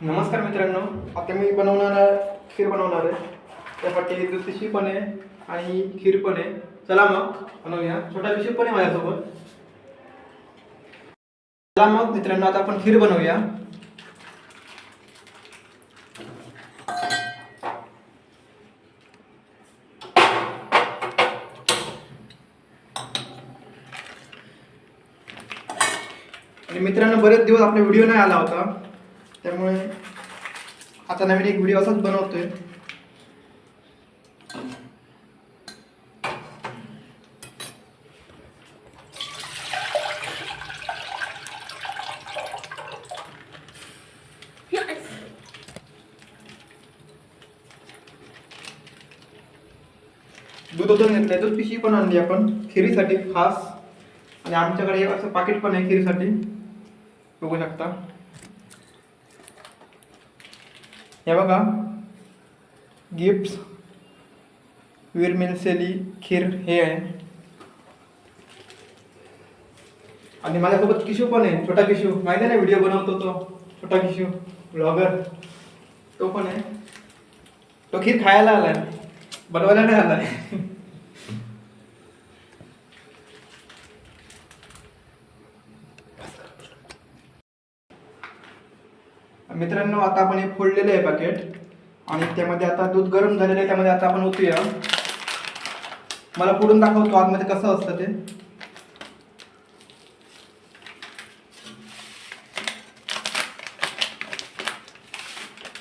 नमस्कार मित्रांनो, आता मी खीर बनवणार आहे. त्यासाठी दूध पिशवी पण आहे आणि खीर पण आहे. चला मग बनवूया. छोटा पिशवी पण आहे माझ्यासोबत. चला मग मित्रांनो, आता आपण खीर बनवूया. आणि मित्रांनो, बरेच दिवस आपला व्हिडिओ नाही आला होता, त्यामुळे आता नवीन एक व्हिडिओ असाच बनवतोय. दूध ओतून घेतलंय. दूध पिशवी पण आणली आपण खिरीसाठी खास. आणि आमच्याकडे एक असं पाकिट पण आहे खिरीसाठी, बघू शकता. हे बघा, गिफ्ट्स विरमिल्सेली खीर हे आहे. आणि माझ्यासोबत किशू पण आहे, छोटा किशू. माहिती आहे ना, व्हिडिओ बनवतो तो छोटा किशू, ब्लॉगर. तो पण आहे. तो खीर खायला आलाय, बनवायला नाही आलाय. मित्रांनो, आता आपण हे फोडलेलं आहे पॅकेट आणि त्यामध्ये आता दूध गरम झालेलं आहे. त्यामध्ये आता आपण ओतूया. मला फोडून दाखवतो आतमध्ये कसं असतं ते.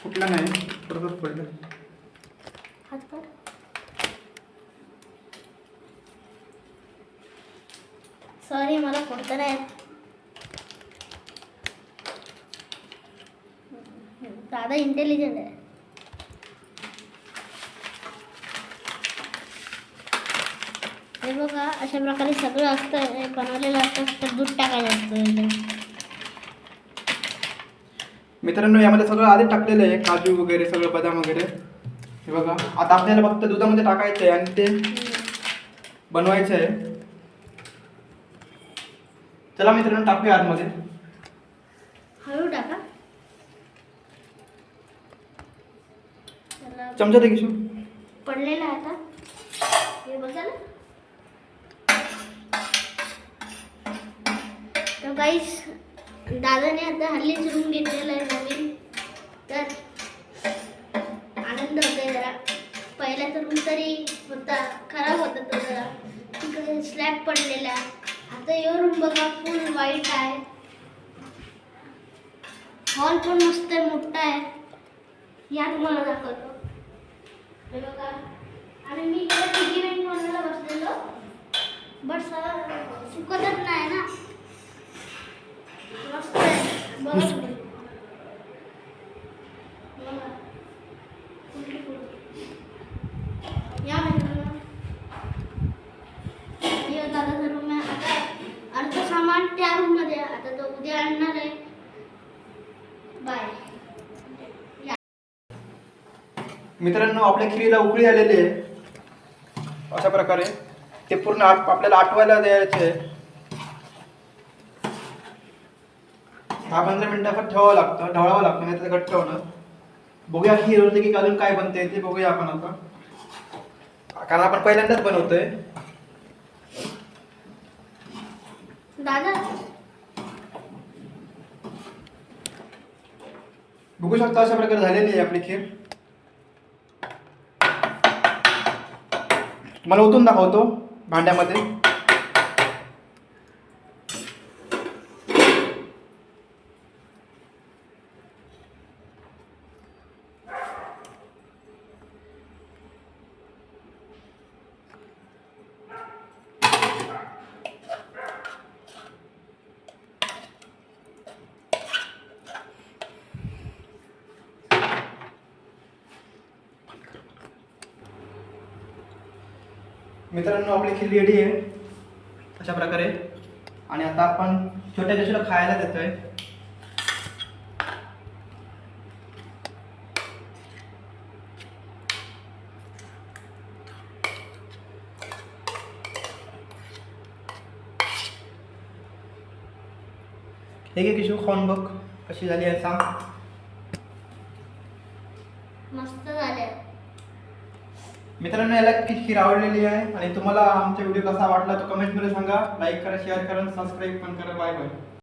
कुठलं नाही, परत पडलं. सॉरी, मला फोडता नाही. दादा इंटेलिजंट आहे. हे बघा, अशा प्रकारे सगळं असतं, हे बनवलेलं असतं. फक्त दूध टाकायचं असतं. मित्रांनो, यामध्ये सगळं आधी टाकलेलं आहे, काजू वगैरे सगळं, बदाम वगैरे. हे बघा, आता आपल्याला फक्त दुधामध्ये टाकायचं आहे आणि ते बनवायचं आहे. चला मित्रांनो, टाकूया आतमध्ये. हळू टाका. चमचा दे किशू. पडलेला आहे आता, हे बघा ना. तर गाईस, दादाने आता हल्लीच रूम घेतलेला आहे नवीन, तर आनंद होतोय जरा. पहिल्याचा रूम तरी होता, खराब होता तो जरा, तिकडे स्लॅब पडलेला. आता यो रूम बघा, फुल वाईट आहे. हॉल पण मस्त आहे, मोठा आहे. या तुम्हाला दाखवतो. हे बघा, आणि मी इकडे टिकी बेंच बनवायला बसलेलो, बट सुकतच नाही ना. मस्त आहे, बघा तुम्ही. या मित्रांनो, हे दादाचा रूम आहे. आता अर्ध सामान त्या रूम मध्ये आहे. आता तो उद्या आणणार आहे. बाय. मित्रांनो, आपल्या खिरीला उकळी आलेली आहे. अशा प्रकारे ते पूर्ण आपल्याला आटवायला द्यायचे. 10-15 मिनिटं ठेवावं लागतं, ढवळावं लागतं, नाही तर घट्ट होणं. बघूया खीर होते की अजून काय बनते ते बघूया आपण आता, कारण आपण पहिल्यांदाच बनवतोय. दादा, बघू शकता अशा प्रकारे झालेली आहे आपली खीर. मला ओतून दाखवतो भांड्यामध्ये. मित्रांनो, आपली खीर रेडी आहे अशा प्रकारे. आणि आता आपण छोट्या छोट्या खायला देतोय. हे घे किशोर, खाऊन बघ कशी झाली आहे सांग. मस्त झाले. मित्रांनो, याला खीर आवडलेली आहे आणि तुम्हाला आमचा व्हिडिओ कसा वाटला तो कमेंटमध्ये सांगा. लाईक करा, शेअर करा, सबस्क्राईब पण करा. Bye bye.